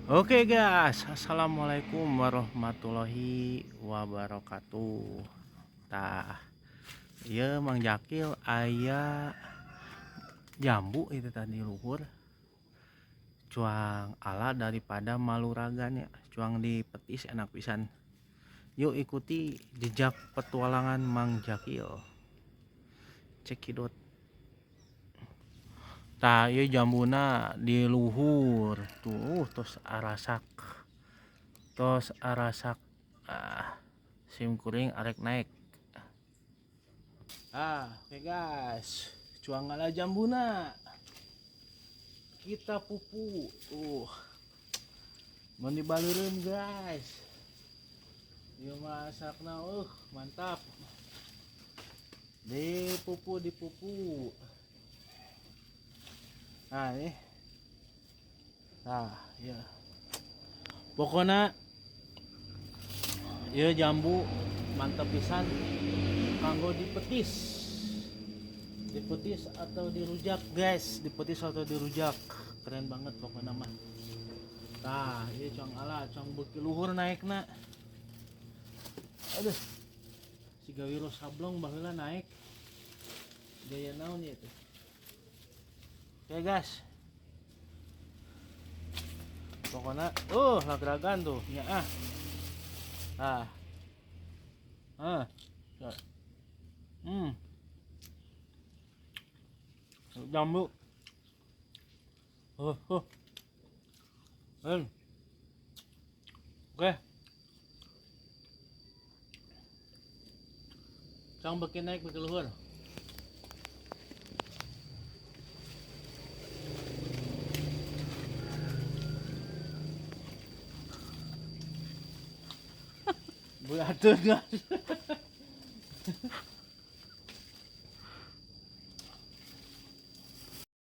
Oke guys, assalamualaikum warahmatullahi wabarakatuh. Tah, iya Mang Jakil aya jambu itu tadi luhur. Cuang ala daripada maluragan ya, cuang dipetis enak pisan. Yuk ikuti jejak petualangan Mang Jakil. Cekidot. Tah, ieu jambuna di luhur. Tuh, tos arasak. Tos arasak. Sim kuring arek naik. Oke guys, cuang ala jambuna kita pupu mau dibalurin guys. Dia masakna mantap. Dipupu. Nah ini, ya pokoknya ya jambu mantap pisan kanggo dipetis atau dirujak guys, dipetis atau dirujak keren banget pokoknya mah. Nah ini cong ala cong beki luhur naik na, aduh si gawiro sablong baheula naik gaya naon ya itu. Oke guys, pokoknya lagragan tuh ya jambu oke cang beki naik beki luhur. Buat guys.